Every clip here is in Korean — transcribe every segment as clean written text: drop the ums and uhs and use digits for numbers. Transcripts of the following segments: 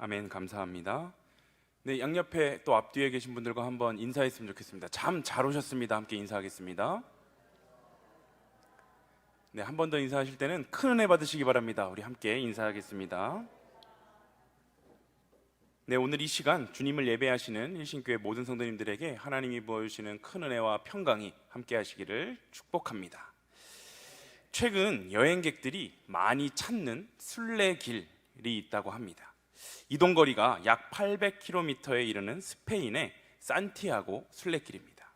아멘. 감사합니다. 네, 양옆에 또 앞뒤에 계신 분들과 한번 인사했으면 좋겠습니다. 참 잘 오셨습니다. 함께 인사하겠습니다. 네, 한 번 더 인사하실 때는 큰 은혜 받으시기 바랍니다. 우리 함께 인사하겠습니다. 네, 오늘 이 시간 주님을 예배하시는 일신교회 모든 성도님들에게 하나님이 부어주시는 큰 은혜와 평강이 함께 하시기를 축복합니다. 최근 여행객들이 많이 찾는 순례길이 있다고 합니다. 이동거리가 약 800km에 이르는 스페인의 산티아고 순례길입니다.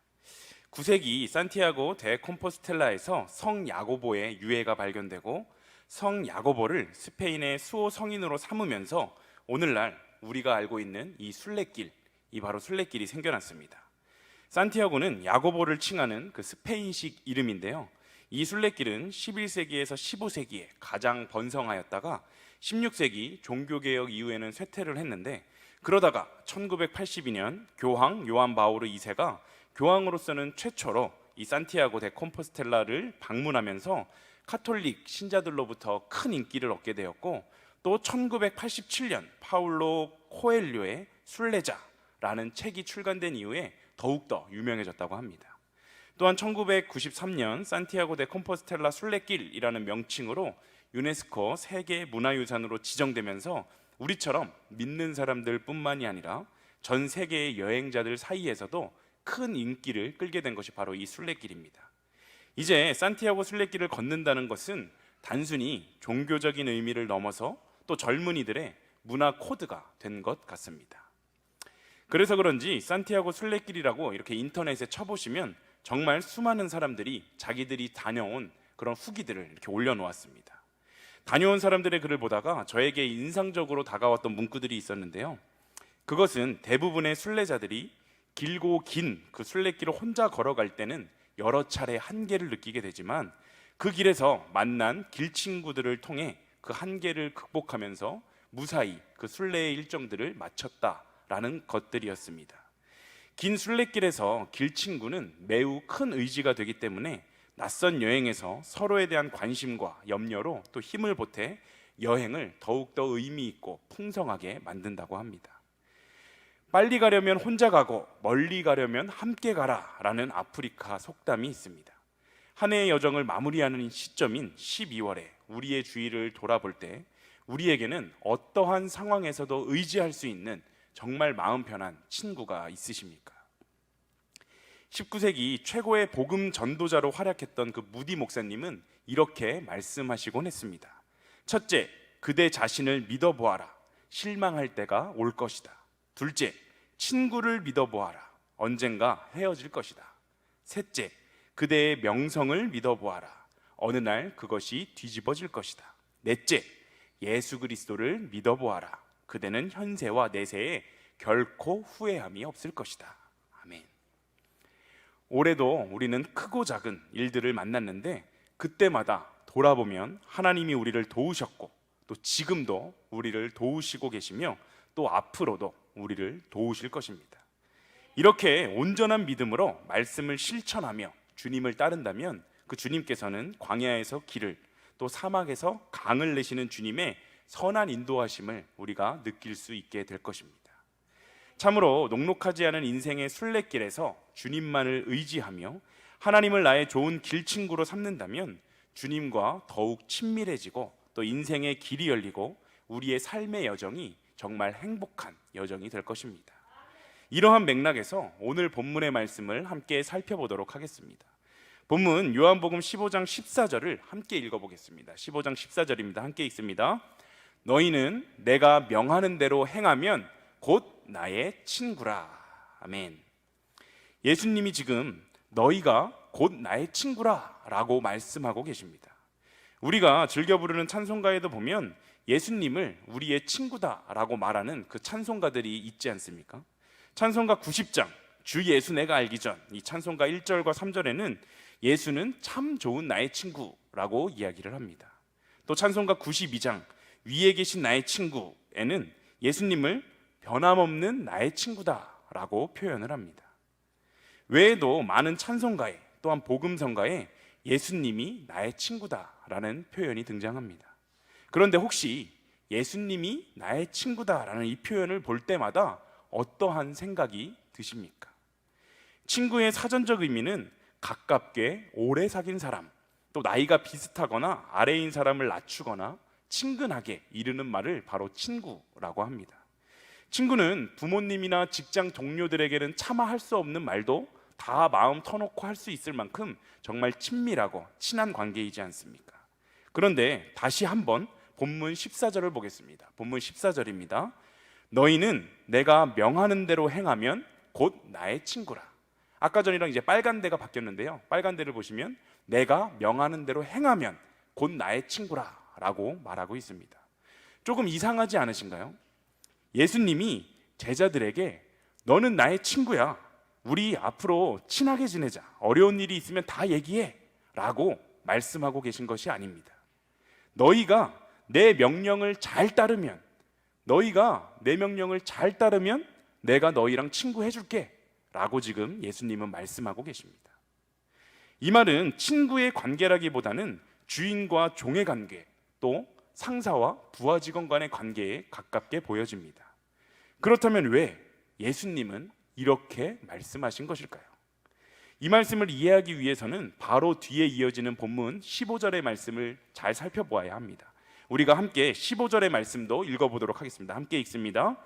9세기 산티아고 데 콤포스텔라에서 성 야고보의 유해가 발견되고 성 야고보를 스페인의 수호 성인으로 삼으면서 오늘날 우리가 알고 있는 이 순례길, 이 바로 순례길이 생겨났습니다. 산티아고는 야고보를 칭하는 그 스페인식 이름인데요, 이 순례길은 11세기에서 15세기에 가장 번성하였다가 16세기 종교개혁 이후에는 쇠퇴를 했는데, 그러다가 1982년 교황 요한 바오르 2세가 교황으로서는 최초로 이 산티아고 데 콤포스텔라를 방문하면서 카톨릭 신자들로부터 큰 인기를 얻게 되었고, 또 1987년 파울로 코엘료의 순례자라는 책이 출간된 이후에 더욱더 유명해졌다고 합니다. 또한 1993년 산티아고 데 콤포스텔라 순례길이라는 명칭으로 유네스코 세계 문화유산으로 지정되면서 우리처럼 믿는 사람들 뿐만이 아니라 전 세계의 여행자들 사이에서도 큰 인기를 끌게 된 것이 바로 이 순례길입니다. 이제 산티아고 순례길을 걷는다는 것은 단순히 종교적인 의미를 넘어서 또 젊은이들의 문화 코드가 된 것 같습니다. 그래서 그런지 산티아고 순례길이라고 이렇게 인터넷에 쳐보시면 정말 수많은 사람들이 자기들이 다녀온 그런 후기들을 이렇게 올려놓았습니다. 다녀온 사람들의 글을 보다가 저에게 인상적으로 다가왔던 문구들이 있었는데요, 그것은 대부분의 순례자들이 길고 긴 그 순례길을 혼자 걸어갈 때는 여러 차례 한계를 느끼게 되지만 그 길에서 만난 길 친구들을 통해 그 한계를 극복하면서 무사히 그 순례의 일정들을 마쳤다라는 것들이었습니다. 긴 순례길에서 길 친구는 매우 큰 의지가 되기 때문에 낯선 여행에서 서로에 대한 관심과 염려로 또 힘을 보태 여행을 더욱더 의미 있고 풍성하게 만든다고 합니다. 빨리 가려면 혼자 가고 멀리 가려면 함께 가라 라는 아프리카 속담이 있습니다. 한 해의 여정을 마무리하는 시점인 12월에 우리의 주위를 돌아볼 때 우리에게는 어떠한 상황에서도 의지할 수 있는 정말 마음 편한 친구가 있으십니까? 19세기 최고의 복음 전도자로 활약했던 그 무디 목사님은 이렇게 말씀하시곤 했습니다. 첫째, 그대 자신을 믿어보아라. 실망할 때가 올 것이다. 둘째, 친구를 믿어보아라. 언젠가 헤어질 것이다. 셋째, 그대의 명성을 믿어보아라. 어느 날 그것이 뒤집어질 것이다. 넷째, 예수 그리스도를 믿어보아라. 그대는 현세와 내세에 결코 후회함이 없을 것이다. 아멘. 올해도 우리는 크고 작은 일들을 만났는데 그때마다 돌아보면 하나님이 우리를 도우셨고 또 지금도 우리를 도우시고 계시며 또 앞으로도 우리를 도우실 것입니다. 이렇게 온전한 믿음으로 말씀을 실천하며 주님을 따른다면 그 주님께서는 광야에서 길을 또 사막에서 강을 내시는 주님의 선한 인도하심을 우리가 느낄 수 있게 될 것입니다. 참으로 녹록하지 않은 인생의 순례길에서 주님만을 의지하며 하나님을 나의 좋은 길친구로 삼는다면 주님과 더욱 친밀해지고 또 인생의 길이 열리고 우리의 삶의 여정이 정말 행복한 여정이 될 것입니다. 이러한 맥락에서 오늘 본문의 말씀을 함께 살펴보도록 하겠습니다. 본문 요한복음 15장 14절을 함께 읽어보겠습니다. 15장 14절입니다. 함께 읽습니다. 너희는 내가 명하는 대로 행하면 곧 나의 친구라. 아멘. 예수님이 지금 너희가 곧 나의 친구라 라고 말씀하고 계십니다. 우리가 즐겨 부르는 찬송가에도 보면 예수님을 우리의 친구다 라고 말하는 그 찬송가들이 있지 않습니까? 찬송가 90장 주 예수 내가 알기 전, 이 찬송가 1절과 3절에는 예수는 참 좋은 나의 친구라고 이야기를 합니다. 또 찬송가 92장 위에 계신 나의 친구에는 예수님을 변함없는 나의 친구다라고 표현을 합니다. 외에도 많은 찬송가에 또한 복음성가에 예수님이 나의 친구다라는 표현이 등장합니다. 그런데 혹시 예수님이 나의 친구다라는 이 표현을 볼 때마다 어떠한 생각이 드십니까? 친구의 사전적 의미는 가깝게 오래 사귄 사람, 또 나이가 비슷하거나 아래인 사람을 낮추거나 친근하게 이르는 말을 바로 친구라고 합니다. 친구는 부모님이나 직장 동료들에게는 차마 할 수 없는 말도 다 마음 터놓고 할 수 있을 만큼 정말 친밀하고 친한 관계이지 않습니까? 그런데 다시 한번 본문 14절을 보겠습니다. 본문 14절입니다. 너희는 내가 명하는 대로 행하면 곧 나의 친구라. 아까 전이랑 이제 빨간 대가 바뀌었는데요, 빨간 대를 보시면 내가 명하는 대로 행하면 곧 나의 친구라 라고 말하고 있습니다. 조금 이상하지 않으신가요? 예수님이 제자들에게 너는 나의 친구야, 우리 앞으로 친하게 지내자, 어려운 일이 있으면 다 얘기해 라고 말씀하고 계신 것이 아닙니다. 너희가 내 명령을 잘 따르면, 너희가 내 명령을 잘 따르면 내가 너희랑 친구해 줄게 라고 지금 예수님은 말씀하고 계십니다. 이 말은 친구의 관계라기보다는 주인과 종의 관계, 또 상사와 부하 직원 간의 관계에 가깝게 보여집니다. 그렇다면 왜 예수님은 이렇게 말씀하신 것일까요? 이 말씀을 이해하기 위해서는 바로 뒤에 이어지는 본문 15절의 말씀을 잘 살펴보아야 합니다. 우리가 함께 15절의 말씀도 읽어보도록 하겠습니다. 함께 읽습니다.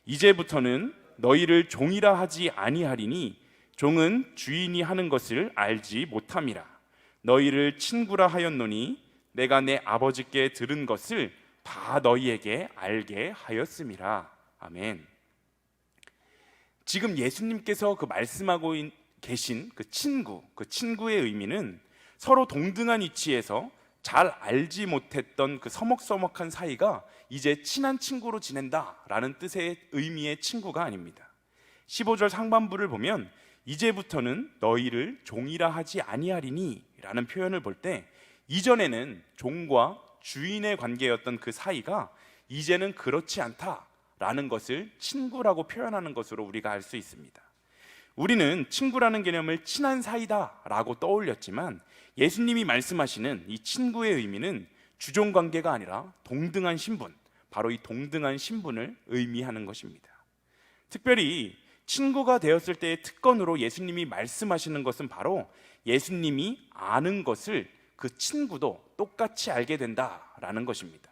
이제부터는 너희를 종이라 하지 아니하리니 종은 주인이 하는 것을 알지 못함이라. 너희를 친구라 하였노니 내가 내 아버지께 들은 것을 다 너희에게 알게 하였음이라. 아멘. 지금 예수님께서 말씀하고 계신 그 친구의 의미는 서로 동등한 위치에서 잘 알지 못했던 그 서먹서먹한 사이가 이제 친한 친구로 지낸다라는 뜻의 의미의 친구가 아닙니다. 15절 상반부를 보면 이제부터는 너희를 종이라 하지 아니하리니 라는 표현을 볼 때 이전에는 종과 주인의 관계였던 그 사이가 이제는 그렇지 않다라는 것을 친구라고 표현하는 것으로 우리가 알 수 있습니다. 우리는 친구라는 개념을 친한 사이다라고 떠올렸지만 예수님이 말씀하시는 이 친구의 의미는 주종관계가 아니라 동등한 신분, 바로 이 동등한 신분을 의미하는 것입니다. 특별히 친구가 되었을 때의 특권으로 예수님이 말씀하시는 것은 바로 예수님이 아는 것을 그 친구도 똑같이 알게 된다라는 것입니다.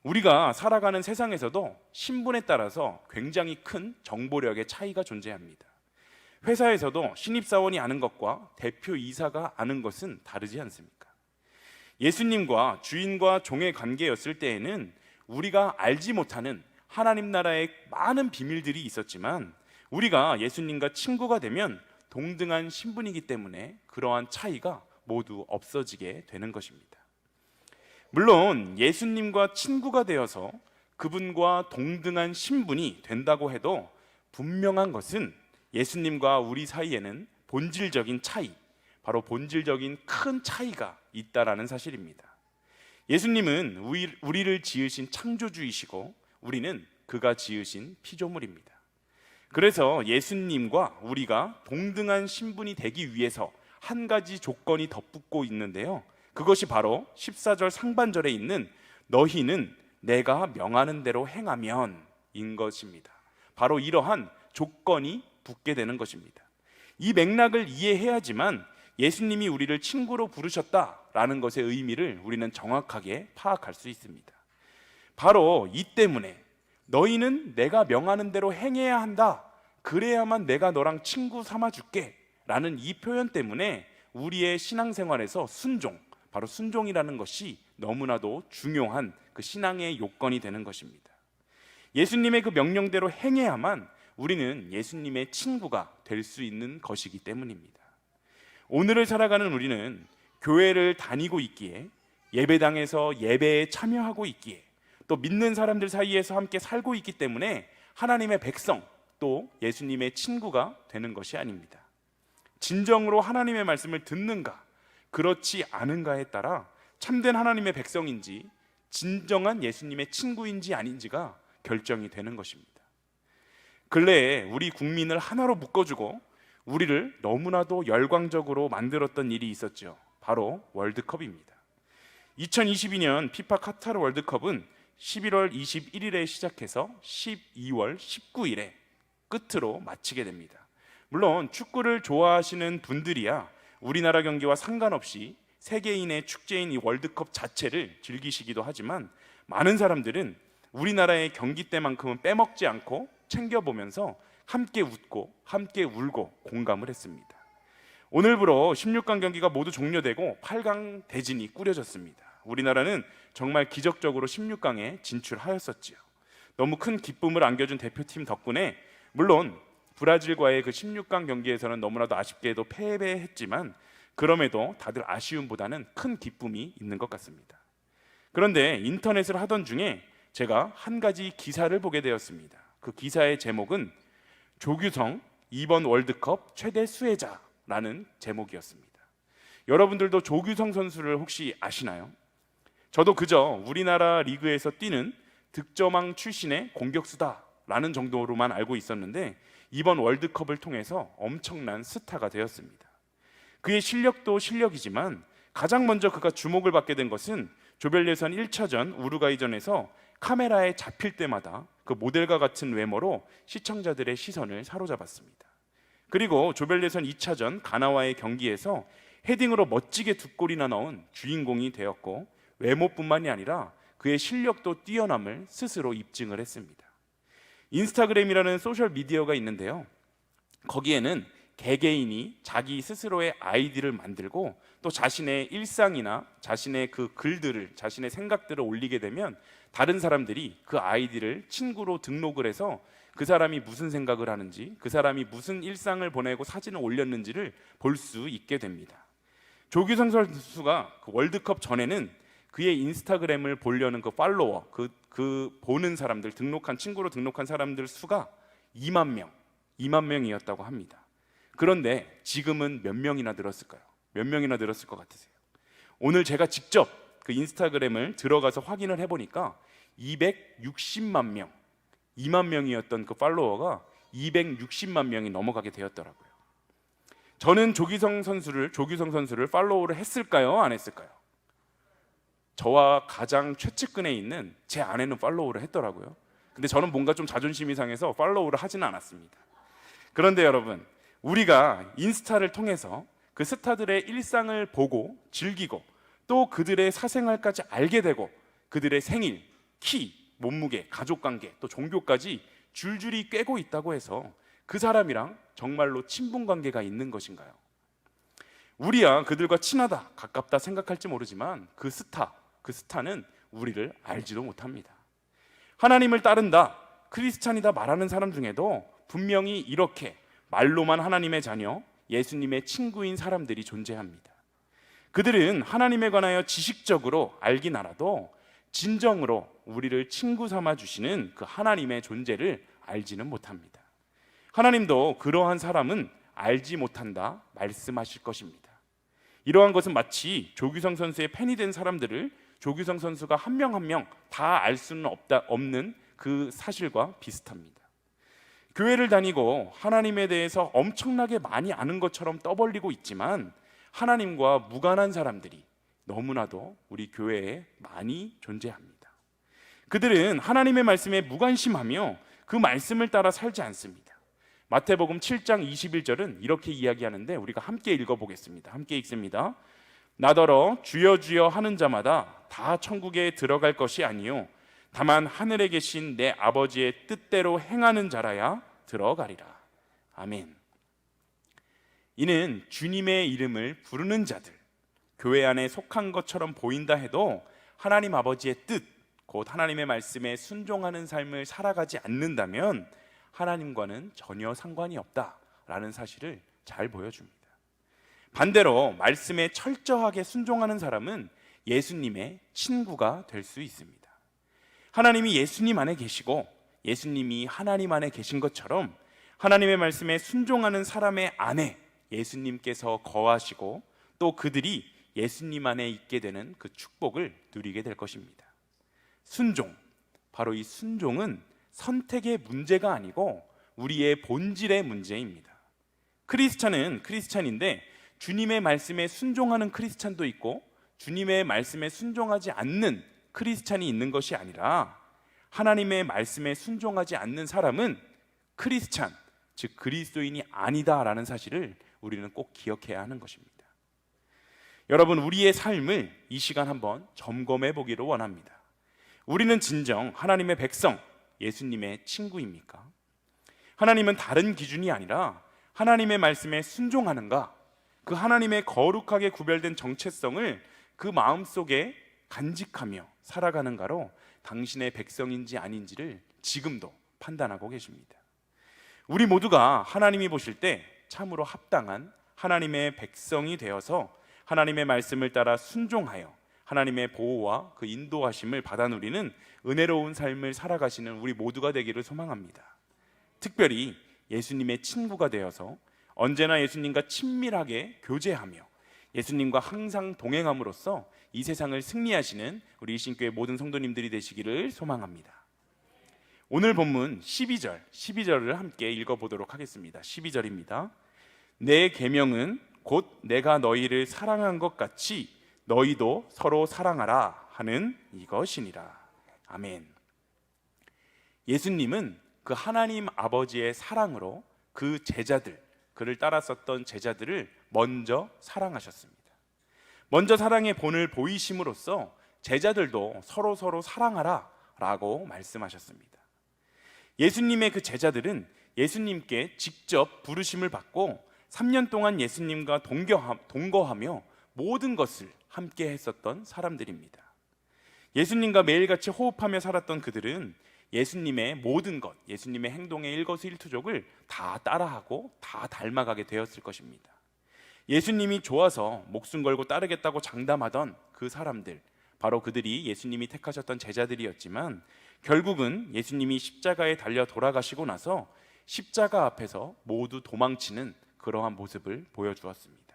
우리가 살아가는 세상에서도 신분에 따라서 굉장히 큰 정보력의 차이가 존재합니다. 회사에서도 신입사원이 아는 것과 대표이사가 아는 것은 다르지 않습니까? 예수님과 주인과 종의 관계였을 때에는 우리가 알지 못하는 하나님 나라의 많은 비밀들이 있었지만 우리가 예수님과 친구가 되면 동등한 신분이기 때문에 그러한 차이가 모두 없어지게 되는 것입니다. 물론 예수님과 친구가 되어서 그분과 동등한 신분이 된다고 해도 분명한 것은 예수님과 우리 사이에는 본질적인 차이, 바로 본질적인 큰 차이가 있다라는 사실입니다. 예수님은 우리를 지으신 창조주이시고 우리는 그가 지으신 피조물입니다. 그래서 예수님과 우리가 동등한 신분이 되기 위해서 한 가지 조건이 덧붙고 있는데요, 그것이 바로 14절 상반절에 있는 너희는 내가 명하는 대로 행하면 인 것입니다. 바로 이러한 조건이 붙게 되는 것입니다. 이 맥락을 이해해야지만 예수님이 우리를 친구로 부르셨다라는 것의 의미를 우리는 정확하게 파악할 수 있습니다. 바로 이 때문에 너희는 내가 명하는 대로 행해야 한다, 그래야만 내가 너랑 친구 삼아줄게 라는 이 표현 때문에 우리의 신앙생활에서 순종, 바로 순종이라는 것이 너무나도 중요한 그 신앙의 요건이 되는 것입니다. 예수님의 그 명령대로 행해야만 우리는 예수님의 친구가 될 수 있는 것이기 때문입니다. 오늘을 살아가는 우리는 교회를 다니고 있기에, 예배당에서 예배에 참여하고 있기에, 또 믿는 사람들 사이에서 함께 살고 있기 때문에 하나님의 백성, 또 예수님의 친구가 되는 것이 아닙니다. 진정으로 하나님의 말씀을 듣는가, 그렇지 않은가에 따라 참된 하나님의 백성인지 진정한 예수님의 친구인지 아닌지가 결정이 되는 것입니다. 근래에 우리 국민을 하나로 묶어주고 우리를 너무나도 열광적으로 만들었던 일이 있었죠. 바로 월드컵입니다. 2022년 피파 카타르 월드컵은 11월 21일에 시작해서 12월 19일에 끝으로 마치게 됩니다. 물론 축구를 좋아하시는 분들이야 우리나라 경기와 상관없이 세계인의 축제인 이 월드컵 자체를 즐기시기도 하지만, 많은 사람들은 우리나라의 경기 때만큼은 빼먹지 않고 챙겨보면서 함께 웃고 함께 울고 공감을 했습니다. 오늘부로 16강 경기가 모두 종료되고 8강 대진이 꾸려졌습니다. 우리나라는 정말 기적적으로 16강에 진출하였었지요. 너무 큰 기쁨을 안겨준 대표팀 덕분에, 물론 브라질과의 그 16강 경기에서는 너무나도 아쉽게도 패배했지만 그럼에도 다들 아쉬움보다는 큰 기쁨이 있는 것 같습니다. 그런데 인터넷을 하던 중에 제가 한 가지 기사를 보게 되었습니다. 그 기사의 제목은 조규성 이번 월드컵 최대 수혜자라는 제목이었습니다. 여러분들도 조규성 선수를 혹시 아시나요? 저도 그저 우리나라 리그에서 뛰는 득점왕 출신의 공격수다라는 정도로만 알고 있었는데, 이번 월드컵을 통해서 엄청난 스타가 되었습니다. 그의 실력도 실력이지만 가장 먼저 그가 주목을 받게 된 것은 조별 예선 1차전 우루과이전에서 카메라에 잡힐 때마다 그 모델과 같은 외모로 시청자들의 시선을 사로잡았습니다. 그리고 조별 예선 2차전 가나와의 경기에서 헤딩으로 멋지게 2골이나 넣은 주인공이 되었고, 외모뿐만이 아니라 그의 실력도 뛰어남을 스스로 입증을 했습니다. 인스타그램이라는 소셜 미디어가 있는데요, 거기에는 개개인이 자기 스스로의 아이디를 만들고 또 자신의 일상이나 자신의 그 글들을, 자신의 생각들을 올리게 되면 다른 사람들이 그 아이디를 친구로 등록을 해서 그 사람이 무슨 생각을 하는지, 그 사람이 무슨 일상을 보내고 사진을 올렸는지를 볼 수 있게 됩니다. 조규성 선수가 그 월드컵 전에는 그의 인스타그램을 보려는 그 팔로워, 그 보는 사람들, 친구로 등록한 사람들 수가 2만 명이었다고 합니다. 그런데 지금은 몇 명이나 늘었을까요? 몇 명이나 늘었을 것 같으세요? 오늘 제가 직접 그 인스타그램을 들어가서 확인을 해보니까 260만 명, 2만 명이었던 그 팔로워가 260만 명이 넘어가게 되었더라고요. 저는 조규성 선수를 팔로우를 했을까요? 안 했을까요? 저와 가장 최측근에 있는 제 아내는 팔로우를 했더라고요. 근데 저는 뭔가 좀 자존심이 상해서 팔로우를 하지는 않았습니다. 그런데 여러분, 우리가 인스타를 통해서 그 스타들의 일상을 보고 즐기고 또 그들의 사생활까지 알게 되고 그들의 생일, 키, 몸무게, 가족관계, 또 종교까지 줄줄이 꿰고 있다고 해서 그 사람이랑 정말로 친분관계가 있는 것인가요? 우리야 그들과 친하다, 가깝다 생각할지 모르지만 그 스타는 우리를 알지도 못합니다. 하나님을 따른다, 크리스찬이다 말하는 사람 중에도 분명히 이렇게 말로만 하나님의 자녀, 예수님의 친구인 사람들이 존재합니다. 그들은 하나님에 관하여 지식적으로 알긴 알아도 진정으로 우리를 친구 삼아 주시는 그 하나님의 존재를 알지는 못합니다. 하나님도 그러한 사람은 알지 못한다 말씀하실 것입니다. 이러한 것은 마치 조규성 선수의 팬이 된 사람들을 조규성 선수가 한 명 한 명 다 알 수는 없는 그 사실과 비슷합니다. 교회를 다니고 하나님에 대해서 엄청나게 많이 아는 것처럼 떠벌리고 있지만 하나님과 무관한 사람들이 너무나도 우리 교회에 많이 존재합니다. 그들은 하나님의 말씀에 무관심하며 그 말씀을 따라 살지 않습니다. 마태복음 7장 21절은 이렇게 이야기하는데 우리가 함께 읽어보겠습니다. 함께 읽습니다. 나더러 주여 주여 하는 자마다 다 천국에 들어갈 것이 아니요 다만 하늘에 계신 내 아버지의 뜻대로 행하는 자라야 들어가리라. 아멘. 이는 주님의 이름을 부르는 자들, 교회 안에 속한 것처럼 보인다 해도 하나님 아버지의 뜻, 곧 하나님의 말씀에 순종하는 삶을 살아가지 않는다면 하나님과는 전혀 상관이 없다라는 사실을 잘 보여줍니다. 반대로 말씀에 철저하게 순종하는 사람은 예수님의 친구가 될 수 있습니다. 하나님이 예수님 안에 계시고 예수님이 하나님 안에 계신 것처럼 하나님의 말씀에 순종하는 사람의 안에 예수님께서 거하시고 또 그들이 예수님 안에 있게 되는 그 축복을 누리게 될 것입니다. 순종, 바로 이 순종은 선택의 문제가 아니고 우리의 본질의 문제입니다. 크리스찬은 크리스찬인데 주님의 말씀에 순종하는 크리스찬도 있고 주님의 말씀에 순종하지 않는 크리스찬이 있는 것이 아니라 하나님의 말씀에 순종하지 않는 사람은 크리스찬, 즉 그리스도인이 아니다라는 사실을 우리는 꼭 기억해야 하는 것입니다. 여러분, 우리의 삶을 이 시간 한번 점검해 보기를 원합니다. 우리는 진정 하나님의 백성, 예수님의 친구입니까? 하나님은 다른 기준이 아니라 하나님의 말씀에 순종하는가, 그 하나님의 거룩하게 구별된 정체성을 그 마음속에 간직하며 살아가는가로 당신의 백성인지 아닌지를 지금도 판단하고 계십니다. 우리 모두가 하나님이 보실 때 참으로 합당한 하나님의 백성이 되어서 하나님의 말씀을 따라 순종하여 하나님의 보호와 그 인도하심을 받아 누리는 은혜로운 삶을 살아가시는 우리 모두가 되기를 소망합니다. 특별히 예수님의 친구가 되어서 언제나 예수님과 친밀하게 교제하며 예수님과 항상 동행함으로써 이 세상을 승리하시는 우리 일신교회 모든 성도님들이 되시기를 소망합니다. 오늘 본문 12절을 함께 읽어보도록 하겠습니다. 12절입니다. 내 계명은 곧 내가 너희를 사랑한 것 같이 너희도 서로 사랑하라 하는 이것이니라. 아멘. 예수님은 그 하나님 아버지의 사랑으로 그 제자들, 그를 따랐었던 제자들을 먼저 사랑하셨습니다. 먼저 사랑의 본을 보이심으로써 제자들도 서로 사랑하라 라고 말씀하셨습니다. 예수님의 그 제자들은 예수님께 직접 부르심을 받고 3년 동안 예수님과 동거하며 모든 것을 함께 했었던 사람들입니다. 예수님과 매일같이 호흡하며 살았던 그들은 예수님의 모든 것, 예수님의 행동의 일거수일투족을 다 따라하고 다 닮아가게 되었을 것입니다. 예수님이 좋아서 목숨 걸고 따르겠다고 장담하던 그 사람들, 바로 그들이 예수님이 택하셨던 제자들이었지만 결국은 예수님이 십자가에 달려 돌아가시고 나서 십자가 앞에서 모두 도망치는 그러한 모습을 보여주었습니다.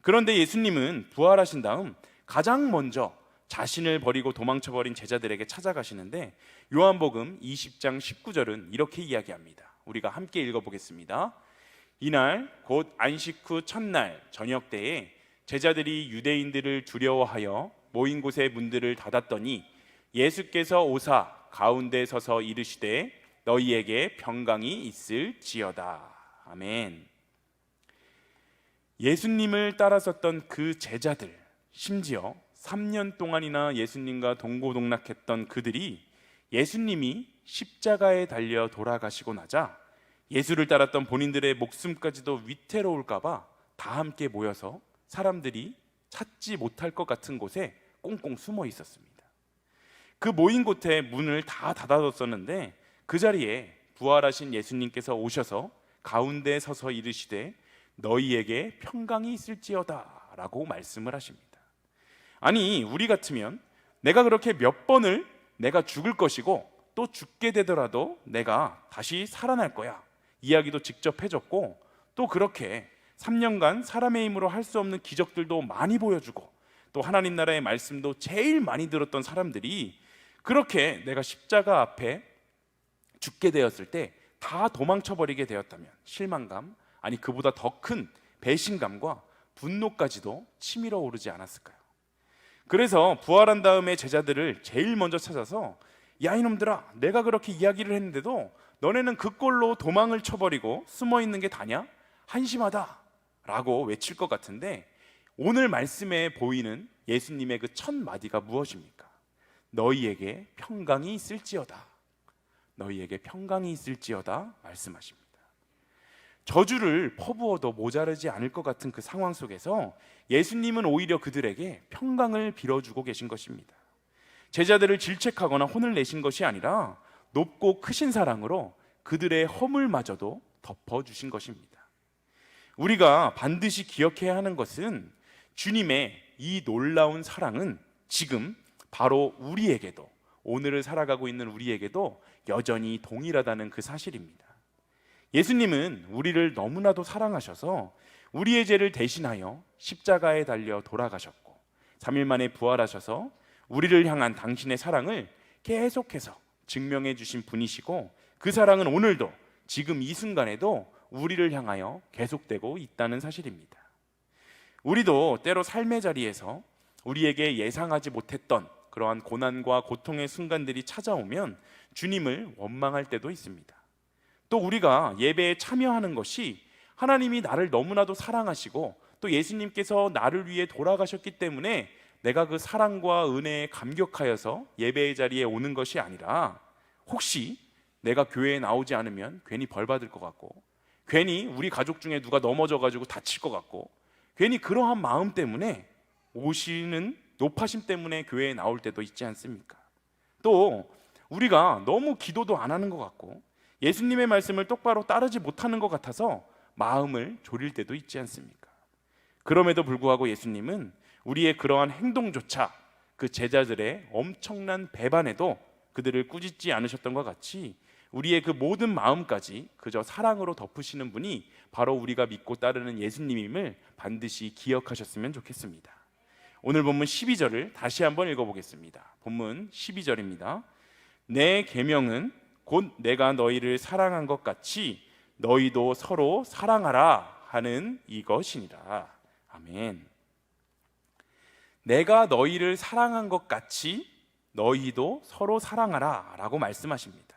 그런데 예수님은 부활하신 다음 가장 먼저 자신을 버리고 도망쳐버린 제자들에게 찾아가시는데 요한복음 20장 19절은 이렇게 이야기합니다. 우리가 함께 읽어보겠습니다. 이날 곧 안식 후 첫날 저녁 때에 제자들이 유대인들을 두려워하여 모인 곳의 문들을 닫았더니 예수께서 오사 가운데 서서 이르시되 너희에게 평강이 있을지어다. 아멘. 예수님을 따라섰던 그 제자들, 심지어 3년 동안이나 예수님과 동고동락했던 그들이 예수님이 십자가에 달려 돌아가시고 나자 예수를 따랐던 본인들의 목숨까지도 위태로울까봐 다 함께 모여서 사람들이 찾지 못할 것 같은 곳에 꽁꽁 숨어 있었습니다. 그 모인 곳에 문을 다 닫아뒀었는데 그 자리에 부활하신 예수님께서 오셔서 가운데 서서 이르시되 너희에게 평강이 있을지어다 라고 말씀을 하십니다. 아니, 우리 같으면 내가 그렇게 몇 번을 내가 죽을 것이고 또 죽게 되더라도 내가 다시 살아날 거야 이야기도 직접 해줬고, 또 그렇게 3년간 사람의 힘으로 할 수 없는 기적들도 많이 보여주고 또 하나님 나라의 말씀도 제일 많이 들었던 사람들이 그렇게 내가 십자가 앞에 죽게 되었을 때 다 도망쳐버리게 되었다면 실망감, 아니 그보다 더 큰 배신감과 분노까지도 치밀어 오르지 않았을까요? 그래서 부활한 다음에 제자들을 제일 먼저 찾아서 야 이놈들아, 내가 그렇게 이야기를 했는데도 너네는 그 꼴로 도망을 쳐버리고 숨어 있는 게 다냐? 한심하다 라고 외칠 것 같은데 오늘 말씀에 보이는 예수님의 그 첫 마디가 무엇입니까? 너희에게 평강이 있을지어다. 너희에게 평강이 있을지어다 말씀하십니다. 저주를 퍼부어도 모자르지 않을 것 같은 그 상황 속에서 예수님은 오히려 그들에게 평강을 빌어주고 계신 것입니다. 제자들을 질책하거나 혼을 내신 것이 아니라 높고 크신 사랑으로 그들의 허물마저도 덮어주신 것입니다. 우리가 반드시 기억해야 하는 것은 주님의 이 놀라운 사랑은 지금 바로 우리에게도, 오늘을 살아가고 있는 우리에게도 여전히 동일하다는 그 사실입니다. 예수님은 우리를 너무나도 사랑하셔서 우리의 죄를 대신하여 십자가에 달려 돌아가셨고 3일 만에 부활하셔서 우리를 향한 당신의 사랑을 계속해서 증명해 주신 분이시고, 그 사랑은 오늘도 지금 이 순간에도 우리를 향하여 계속되고 있다는 사실입니다. 우리도 때로 삶의 자리에서 우리에게 예상하지 못했던 그러한 고난과 고통의 순간들이 찾아오면 주님을 원망할 때도 있습니다. 또 우리가 예배에 참여하는 것이 하나님이 나를 너무나도 사랑하시고 또 예수님께서 나를 위해 돌아가셨기 때문에 내가 그 사랑과 은혜에 감격하여서 예배의 자리에 오는 것이 아니라, 혹시 내가 교회에 나오지 않으면 괜히 벌 받을 것 같고, 괜히 우리 가족 중에 누가 넘어져가지고 다칠 것 같고, 괜히 그러한 마음 때문에 오시는 높아심 때문에 교회에 나올 때도 있지 않습니까? 또 우리가 너무 기도도 안 하는 것 같고 예수님의 말씀을 똑바로 따르지 못하는 것 같아서 마음을 졸일 때도 있지 않습니까? 그럼에도 불구하고 예수님은 우리의 그러한 행동조차 그 제자들의 엄청난 배반에도 그들을 꾸짖지 않으셨던 것 같이 우리의 그 모든 마음까지 그저 사랑으로 덮으시는 분이 바로 우리가 믿고 따르는 예수님임을 반드시 기억하셨으면 좋겠습니다. 오늘 본문 12절을 다시 한번 읽어보겠습니다. 본문 12절입니다. 내 계명은 곧 내가 너희를 사랑한 것 같이 너희도 서로 사랑하라 하는 이것이니라. 아멘. 내가 너희를 사랑한 것 같이 너희도 서로 사랑하라 라고 말씀하십니다.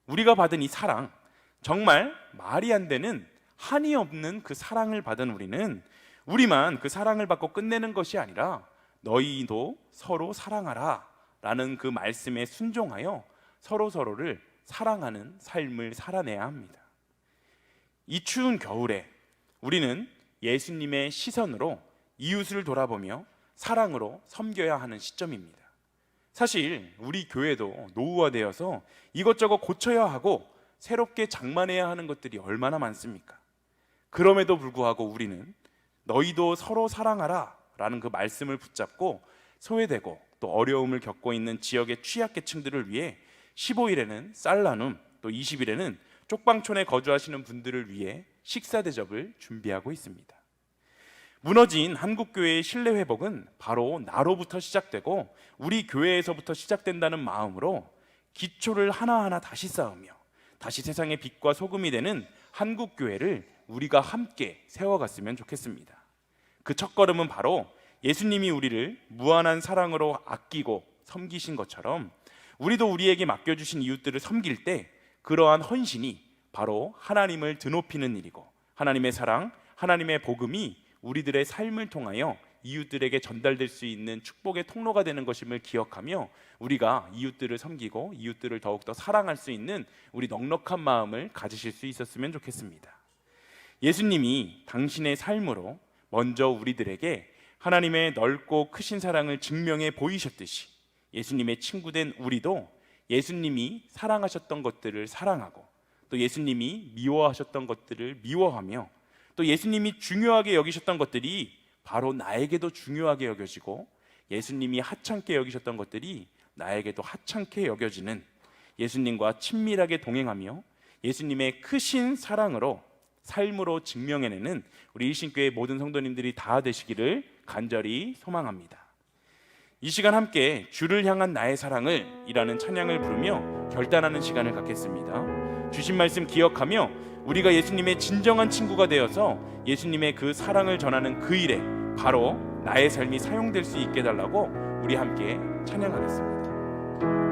우리가 받은 이 사랑, 정말 말이 안 되는 한이 없는 그 사랑을 받은 우리는 우리만 그 사랑을 받고 끝내는 것이 아니라 너희도 서로 사랑하라 라는 그 말씀에 순종하여 서로를 사랑하는 삶을 살아내야 합니다. 이 추운 겨울에 우리는 예수님의 시선으로 이웃을 돌아보며 사랑으로 섬겨야 하는 시점입니다. 사실 우리 교회도 노후화되어서 이것저것 고쳐야 하고 새롭게 장만해야 하는 것들이 얼마나 많습니까? 그럼에도 불구하고 우리는 너희도 서로 사랑하라 라는 그 말씀을 붙잡고 소외되고 또 어려움을 겪고 있는 지역의 취약계층들을 위해 15일에는 쌀 나눔, 또 20일에는 쪽방촌에 거주하시는 분들을 위해 식사 대접을 준비하고 있습니다. 무너진 한국교회의 신뢰 회복은 바로 나로부터 시작되고 우리 교회에서부터 시작된다는 마음으로 기초를 하나하나 다시 쌓으며 다시 세상의 빛과 소금이 되는 한국교회를 우리가 함께 세워갔으면 좋겠습니다. 그 첫걸음은 바로 예수님이 우리를 무한한 사랑으로 아끼고 섬기신 것처럼 우리도 우리에게 맡겨주신 이웃들을 섬길 때 그러한 헌신이 바로 하나님을 드높이는 일이고 하나님의 사랑, 하나님의 복음이 우리들의 삶을 통하여 이웃들에게 전달될 수 있는 축복의 통로가 되는 것임을 기억하며 우리가 이웃들을 섬기고 이웃들을 더욱더 사랑할 수 있는 우리 넉넉한 마음을 가지실 수 있었으면 좋겠습니다. 예수님이 당신의 삶으로 먼저 우리들에게 하나님의 넓고 크신 사랑을 증명해 보이셨듯이 예수님의 친구된 우리도 예수님이 사랑하셨던 것들을 사랑하고 또 예수님이 미워하셨던 것들을 미워하며 또 예수님이 중요하게 여기셨던 것들이 바로 나에게도 중요하게 여겨지고 예수님이 하찮게 여기셨던 것들이 나에게도 하찮게 여겨지는 예수님과 친밀하게 동행하며 예수님의 크신 사랑으로 삶으로 증명해내는 우리 일신교회 모든 성도님들이 다 되시기를 간절히 소망합니다. 이 시간 함께 주를 향한 나의 사랑을 이라는 찬양을 부르며 결단하는 시간을 갖겠습니다. 주신 말씀 기억하며 우리가 예수님의 진정한 친구가 되어서 예수님의 그 사랑을 전하는 그 일에 바로 나의 삶이 사용될 수 있게 해달라고 우리 함께 찬양하겠습니다.